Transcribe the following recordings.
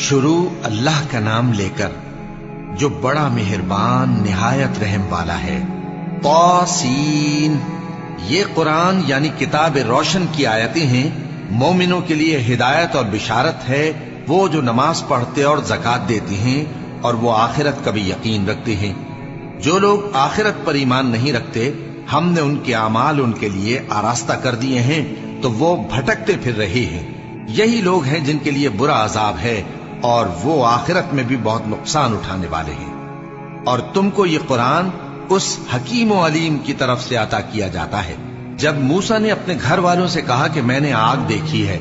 شروع اللہ کا نام لے کر جو بڑا مہربان نہایت رحم والا ہے۔ طاسین، یہ قرآن یعنی کتاب روشن کی آیتیں ہیں، مومنوں کے لیے ہدایت اور بشارت ہے، وہ جو نماز پڑھتے اور زکوٰۃ دیتے ہیں اور وہ آخرت کا بھی یقین رکھتے ہیں۔ جو لوگ آخرت پر ایمان نہیں رکھتے، ہم نے ان کے اعمال ان کے لیے آراستہ کر دیے ہیں تو وہ بھٹکتے پھر رہے ہیں۔ یہی لوگ ہیں جن کے لیے برا عذاب ہے اور وہ آخرت میں بھی بہت نقصان اٹھانے والے ہیں۔ اور تم کو یہ قرآن اس حکیم و علیم کی طرف سے عطا کیا جاتا ہے۔ جب موسیٰ نے اپنے گھر والوں سے کہا کہ میں نے آگ دیکھی ہے،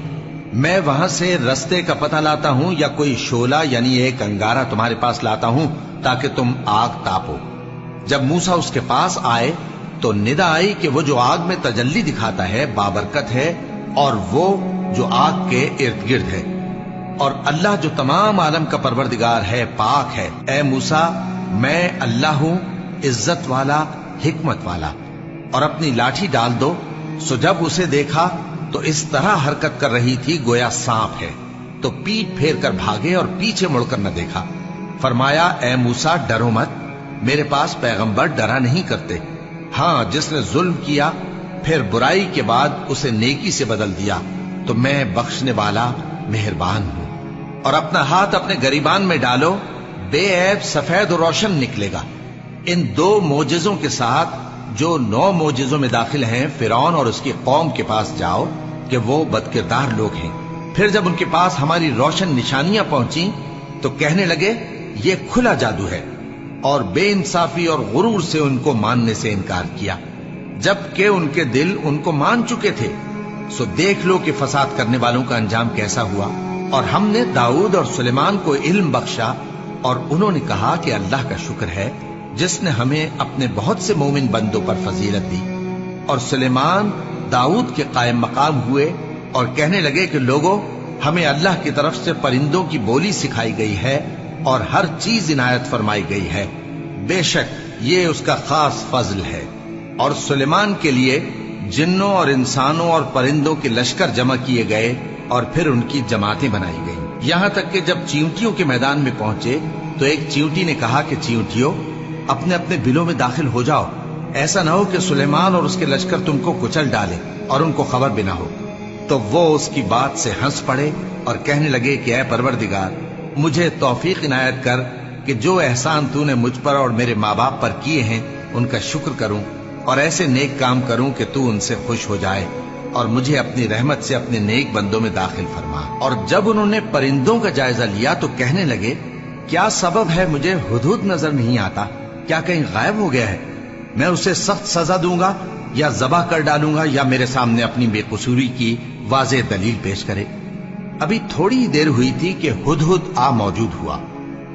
میں وہاں سے رستے کا پتہ لاتا ہوں یا کوئی شعلہ یعنی ایک انگارہ تمہارے پاس لاتا ہوں تاکہ تم آگ تاپو۔ جب موسیٰ اس کے پاس آئے تو ندا آئی کہ وہ جو آگ میں تجلی دکھاتا ہے بابرکت ہے، اور وہ جو آگ کے ارد گرد ہے، اور اللہ جو تمام عالم کا پروردگار ہے پاک ہے۔ اے موسیٰ، میں اللہ ہوں، عزت والا، حکمت والا، اور اپنی لاٹھی ڈال دو۔ سو جب اسے دیکھا تو اس طرح حرکت کر رہی تھی گویا سانپ ہے، تو پیٹ پھیر کر بھاگے اور پیچھے مڑ کر نہ دیکھا۔ فرمایا، اے موسیٰ ڈرو مت، میرے پاس پیغمبر ڈرا نہیں کرتے۔ ہاں، جس نے ظلم کیا پھر برائی کے بعد اسے نیکی سے بدل دیا تو میں بخشنے والا مہربان ہوں۔ اور اپنا ہاتھ اپنے گریبان میں ڈالو، بے عیب سفید و روشن نکلے گا۔ ان 2 معجزوں کے ساتھ جو 9 معجزوں میں داخل ہیں فرعون اور اس کی قوم کے پاس جاؤ کہ وہ بدکردار لوگ ہیں۔ پھر جب ان کے پاس ہماری روشن نشانیاں پہنچیں تو کہنے لگے یہ کھلا جادو ہے، اور بے انصافی اور غرور سے ان کو ماننے سے انکار کیا، جبکہ ان کے دل ان کو مان چکے تھے۔ سو دیکھ لو کہ فساد کرنے والوں کا انجام کیسا ہوا۔ اور ہم نے داؤد اور سلیمان کو علم بخشا، اور انہوں نے کہا کہ اللہ کا شکر ہے جس نے ہمیں اپنے بہت سے مومن بندوں پر فضیلت دی۔ اور سلیمان داؤد کے قائم مقام ہوئے اور کہنے لگے کہ لوگوں، ہمیں اللہ کی طرف سے پرندوں کی بولی سکھائی گئی ہے اور ہر چیز عنایت فرمائی گئی ہے، بے شک یہ اس کا خاص فضل ہے۔ اور سلیمان کے لیے جنوں اور انسانوں اور پرندوں کے لشکر جمع کیے گئے اور پھر ان کی جماعتیں بنائی گئیں، یہاں تک کہ جب چیونٹیوں کے میدان میں پہنچے تو ایک چیونٹی نے کہا کہ چیونٹیوں، اپنے اپنے بلوں میں داخل ہو جاؤ، ایسا نہ ہو کہ سلیمان اور اس کے لشکر تم کو کچل ڈالے اور ان کو خبر بھی نہ ہو۔ تو وہ اس کی بات سے ہنس پڑے اور کہنے لگے کہ اے پروردگار، مجھے توفیق عنایت کر کہ جو احسان تو نے مجھ پر اور میرے ماں باپ پر کیے ہیں ان کا شکر کروں، اور ایسے نیک کام کروں کہ تو ان سے خوش ہو جائے، اور مجھے اپنی رحمت سے اپنے نیک بندوں میں داخل فرما۔ اور جب انہوں نے پرندوں کا جائزہ لیا تو کہنے لگے کیا سبب ہے مجھے ہدہد نظر نہیں آتا؟ کیا کہیں غائب ہو گیا ہے؟ میں اسے سخت سزا دوں گا یا ذبح کر ڈالوں گا یا میرے سامنے اپنی بے قصوری کی واضح دلیل پیش کرے۔ ابھی تھوڑی ہی دیر ہوئی تھی کہ ہدہد آ موجود ہوا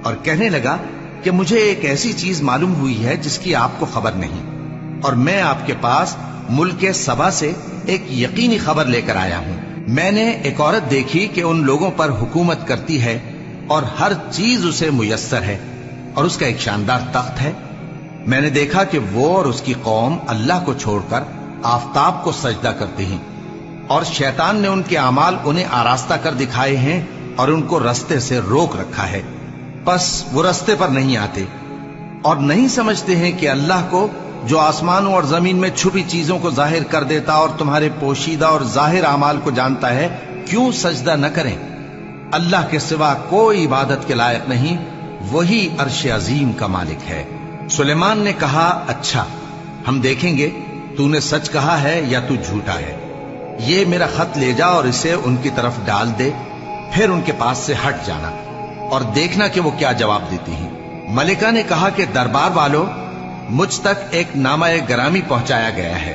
اور کہنے لگا کہ مجھے ایک ایسی چیز معلوم ہوئی ہے جس کی آپ کو خبر نہیں، اور میں آپ کے پاس ملک سبا سے ایک یقینی خبر لے کر آیا ہوں۔ میں نے ایک عورت دیکھی کہ ان لوگوں پر حکومت کرتی ہے اور ہر چیز اسے میسر ہے، اور اس کا ایک شاندار تخت ہے۔ میں نے دیکھا کہ وہ اور اس کی قوم اللہ کو چھوڑ کر آفتاب کو سجدہ کرتے ہیں، اور شیطان نے ان کے اعمال انہیں آراستہ کر دکھائے ہیں اور ان کو رستے سے روک رکھا ہے، پس وہ رستے پر نہیں آتے اور نہیں سمجھتے ہیں کہ اللہ کو جو آسمانوں اور زمین میں چھپی چیزوں کو ظاہر کر دیتا اور تمہارے پوشیدہ اور ظاہر اعمال کو جانتا ہے، کیوں سجدہ نہ کریں؟ اللہ کے سوا کوئی عبادت کے لائق نہیں، وہی عرش عظیم کا مالک ہے۔ سلیمان نے کہا اچھا، ہم دیکھیں گے تو نے سچ کہا ہے یا تو جھوٹا ہے۔ یہ میرا خط لے جا اور اسے ان کی طرف ڈال دے، پھر ان کے پاس سے ہٹ جانا اور دیکھنا کہ وہ کیا جواب دیتی ہیں۔ ملکہ نے کہا کہ دربار والوں، مجھ تک ایک نامہ گرامی پہنچایا گیا ہے،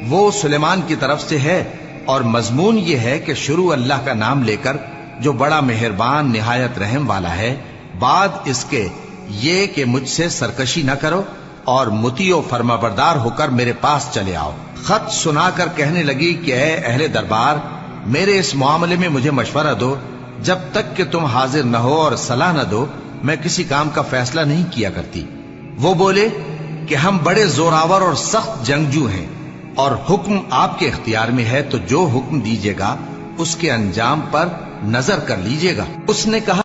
وہ سلیمان کی طرف سے ہے، اور مضمون یہ ہے کہ شروع اللہ کا نام لے کر جو بڑا مہربان نہایت رحم والا ہے، بعد اس کے یہ کہ مجھ سے سرکشی نہ کرو اور مطیع و فرما بردار ہو کر میرے پاس چلے آؤ۔ خط سنا کر کہنے لگی کہ اے اہل دربار، میرے اس معاملے میں مجھے مشورہ دو، جب تک کہ تم حاضر نہ ہو اور صلاح نہ دو میں کسی کام کا فیصلہ نہیں کیا کرتی۔ وہ بولے کہ ہم بڑے زوراور اور سخت جنگجو ہیں، اور حکم آپ کے اختیار میں ہے، تو جو حکم دیجیے گا اس کے انجام پر نظر کر لیجیے گا۔ اس نے کہا